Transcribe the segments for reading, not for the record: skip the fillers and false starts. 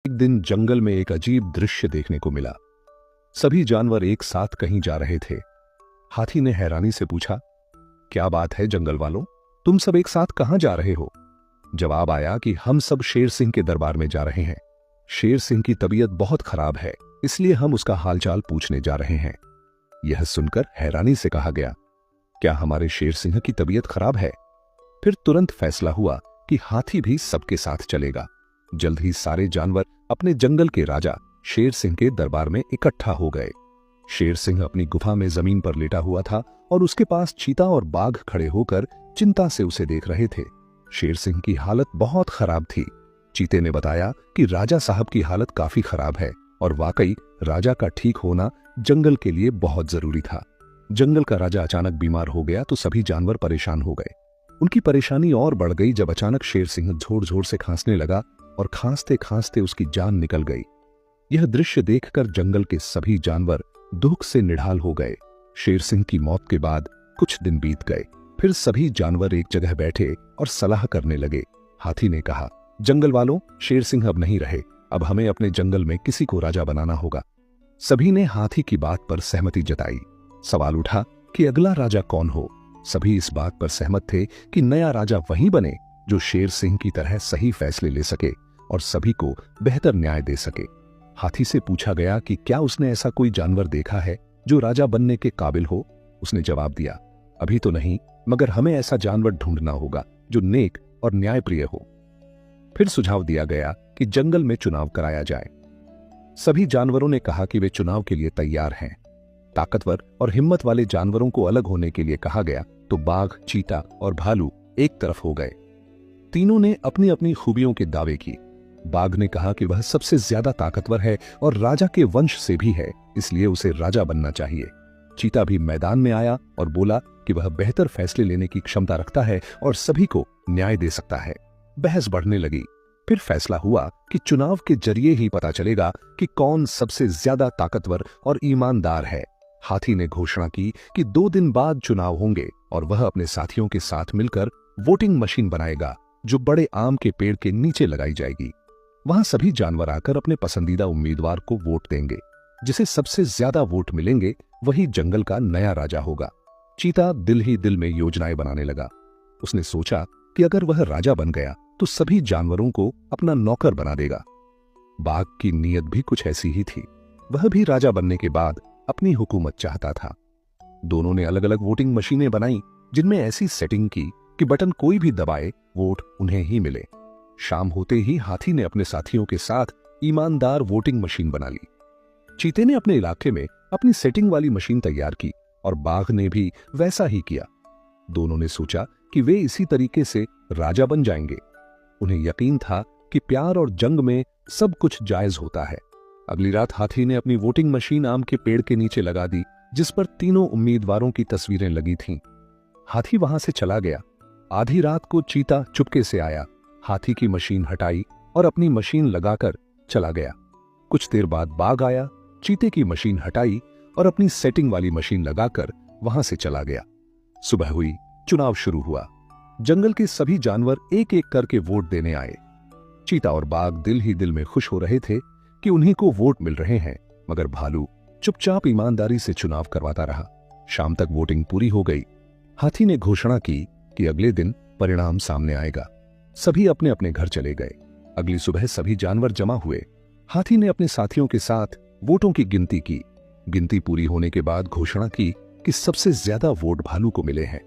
एक दिन जंगल में एक अजीब दृश्य देखने को मिला। सभी जानवर एक साथ कहीं जा रहे थे। हाथी ने हैरानी से पूछा, क्या बात है जंगल वालों, तुम सब एक साथ कहां जा रहे हो? जवाब आया कि हम सब शेर सिंह के दरबार में जा रहे हैं। शेर सिंह की तबीयत बहुत खराब है, इसलिए हम उसका हालचाल पूछने जा रहे हैं। यह सुनकर हैरानी से कहा गया, क्या हमारे शेर सिंह की तबीयत खराब है? फिर तुरंत फैसला हुआ कि हाथी भी सबके साथ चलेगा। जल्द ही सारे जानवर अपने जंगल के राजा शेर सिंह के दरबार में इकट्ठा हो गए। शेर सिंह अपनी गुफा में जमीन पर लेटा हुआ था और उसके पास चीता और बाघ खड़े होकर चिंता से उसे देख रहे थे। शेर सिंह की हालत बहुत खराब थी। चीते ने बताया कि राजा साहब की हालत काफी खराब है और वाकई राजा का ठीक होना जंगल के लिए बहुत जरूरी था। जंगल का राजा अचानक बीमार हो गया तो सभी जानवर परेशान हो गए। उनकी परेशानी और बढ़ गई जब अचानक शेर सिंह जोर जोर से खांसने लगा और खांसते खांसते उसकी जान निकल गई। यह दृश्य देखकर जंगल के सभी जानवर दुख से निढाल हो गए। शेर सिंह की मौत के बाद कुछ दिन बीत गए। फिर सभी जानवर एक जगह बैठे और सलाह करने लगे। हाथी ने कहा, जंगल वालों, शेर सिंह अब नहीं रहे, अब हमें अपने जंगल में किसी को राजा बनाना होगा। सभी ने हाथी की बात पर सहमति जताई। सवाल उठा कि अगला राजा कौन हो। सभी इस बात पर सहमत थे कि नया राजा वही बने जो शेर सिंह की तरह सही फैसले ले सके और सभी को बेहतर न्याय दे सके। हाथी से पूछा गया कि क्या उसने ऐसा कोई जानवर देखा है जो राजा बनने के काबिल हो। उसने जवाब दिया, अभी तो नहीं, मगर हमें ऐसा जानवर ढूंढना होगा जो नेक और न्यायप्रिय हो। फिर सुझाव दिया गया कि जंगल में चुनाव कराया जाए। सभी जानवरों ने कहा कि वे चुनाव के लिए तैयार हैं। ताकतवर और हिम्मत वाले जानवरों को अलग होने के लिए कहा गया तो बाघ, चीता और भालू एक तरफ हो गए। तीनों ने अपनी अपनी खूबियों के दावे किए। बाघ ने कहा कि वह सबसे ज्यादा ताकतवर है और राजा के वंश से भी है, इसलिए उसे राजा बनना चाहिए। चीता भी मैदान में आया और बोला कि वह बेहतर फैसले लेने की क्षमता रखता है और सभी को न्याय दे सकता है। बहस बढ़ने लगी। फिर फैसला हुआ कि चुनाव के जरिए ही पता चलेगा कि कौन सबसे ज्यादा ताकतवर और ईमानदार है। हाथी ने घोषणा की कि 2 दिन बाद चुनाव होंगे और वह अपने साथियों के साथ मिलकर वोटिंग मशीन बनाएगा जो बड़े आम के पेड़ के नीचे लगाई जाएगी। वहां सभी जानवर आकर अपने पसंदीदा उम्मीदवार को वोट देंगे। जिसे सबसे ज्यादा वोट मिलेंगे वही जंगल का नया राजा होगा। चीता दिल ही दिल में योजनाएं बनाने लगा। उसने सोचा कि अगर वह राजा बन गया तो सभी जानवरों को अपना नौकर बना देगा। बाघ की नीयत भी कुछ ऐसी ही थी। वह भी राजा बनने के बाद अपनी हुकूमत चाहता था। दोनों ने अलग अलग वोटिंग मशीनें बनाई जिनमें ऐसी सेटिंग की कि बटन कोई भी दबाए वोट उन्हें ही मिले। शाम होते ही हाथी ने अपने साथियों के साथ ईमानदार वोटिंग मशीन बना ली। चीते ने अपने इलाके में अपनी सेटिंग वाली मशीन तैयार की और बाघ ने भी वैसा ही किया। दोनों ने सोचा कि वे इसी तरीके से राजा बन जाएंगे। उन्हें यकीन था कि प्यार और जंग में सब कुछ जायज होता है। अगली रात हाथी ने अपनी वोटिंग मशीन आम के पेड़ के नीचे लगा दी जिस पर तीनों उम्मीदवारों की तस्वीरें लगी थीं। हाथी वहां से चला गया। आधी रात को चीता चुपके से आया, हाथी की मशीन हटाई और अपनी मशीन लगाकर चला गया। कुछ देर बाद बाघ आया, चीते की मशीन हटाई और अपनी सेटिंग वाली मशीन लगाकर वहां से चला गया। सुबह हुई, चुनाव शुरू हुआ। जंगल के सभी जानवर एक एक करके वोट देने आए। चीता और बाघ दिल ही दिल में खुश हो रहे थे कि उन्हीं को वोट मिल रहे हैं, मगर भालू चुपचाप ईमानदारी से चुनाव करवाता रहा। शाम तक वोटिंग पूरी हो गई। हाथी ने घोषणा की कि अगले दिन परिणाम सामने आएगा। सभी अपने अपने घर चले गए। अगली सुबह सभी जानवर जमा हुए। हाथी ने अपने साथियों के साथ वोटों की गिनती की। गिनती पूरी होने के बाद घोषणा की कि सबसे ज्यादा वोट भालू को मिले हैं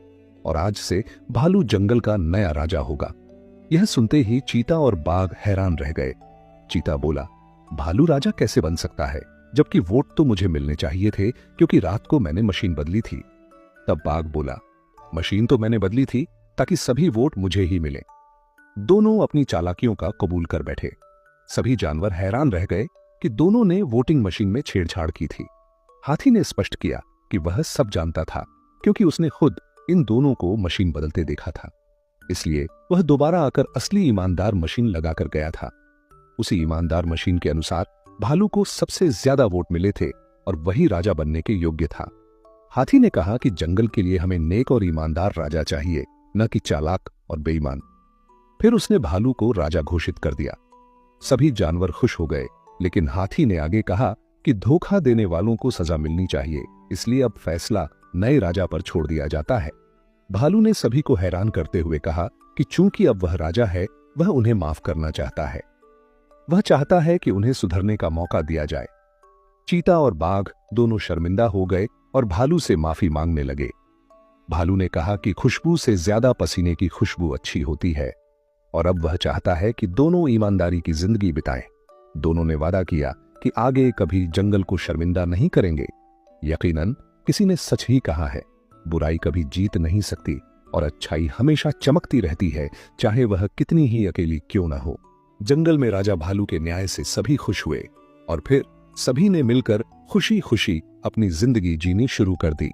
और आज से भालू जंगल का नया राजा होगा। यह सुनते ही चीता और बाघ हैरान रह गए। चीता बोला, भालू राजा कैसे बन सकता है, जबकि वोट तो मुझे मिलने चाहिए थे क्योंकि रात को मैंने मशीन बदली थी। तब बाघ बोला, मशीन तो मैंने बदली थी ताकि सभी वोट मुझे ही मिले। दोनों अपनी चालाकियों का कबूल कर बैठे। सभी जानवर हैरान रह गए कि दोनों ने वोटिंग मशीन में छेड़छाड़ की थी। हाथी ने स्पष्ट किया कि वह सब जानता था क्योंकि उसने खुद इन दोनों को मशीन बदलते देखा था। इसलिए वह दोबारा आकर असली ईमानदार मशीन लगाकर गया था। उसी ईमानदार मशीन के अनुसार भालू को सबसे ज्यादा वोट मिले थे और वही राजा बनने के योग्य था। हाथी ने कहा कि जंगल के लिए हमें नेक और ईमानदार राजा चाहिए, न कि चालाक और बेईमान। फिर उसने भालू को राजा घोषित कर दिया। सभी जानवर खुश हो गए, लेकिन हाथी ने आगे कहा कि धोखा देने वालों को सजा मिलनी चाहिए, इसलिए अब फैसला नए राजा पर छोड़ दिया जाता है। भालू ने सभी को हैरान करते हुए कहा कि चूंकि अब वह राजा है, वह उन्हें माफ करना चाहता है। वह चाहता है कि उन्हें सुधरने का मौका दिया जाए। चीता और बाघ दोनों शर्मिंदा हो गए और भालू से माफी मांगने लगे। भालू ने कहा कि खुशबू से ज्यादा पसीने की खुशबू अच्छी होती है और अब वह चाहता है कि दोनों ईमानदारी की जिंदगी बिताएं। दोनों ने वादा किया कि आगे कभी जंगल को शर्मिंदा नहीं करेंगे। यकीनन किसी ने सच ही कहा है, बुराई कभी जीत नहीं सकती और अच्छाई हमेशा चमकती रहती है, चाहे वह कितनी ही अकेली क्यों न हो। जंगल में राजा भालू के न्याय से सभी खुश हुए और फिर सभी ने मिलकर खुशी खुशी अपनी जिंदगी जीनी शुरू कर दी।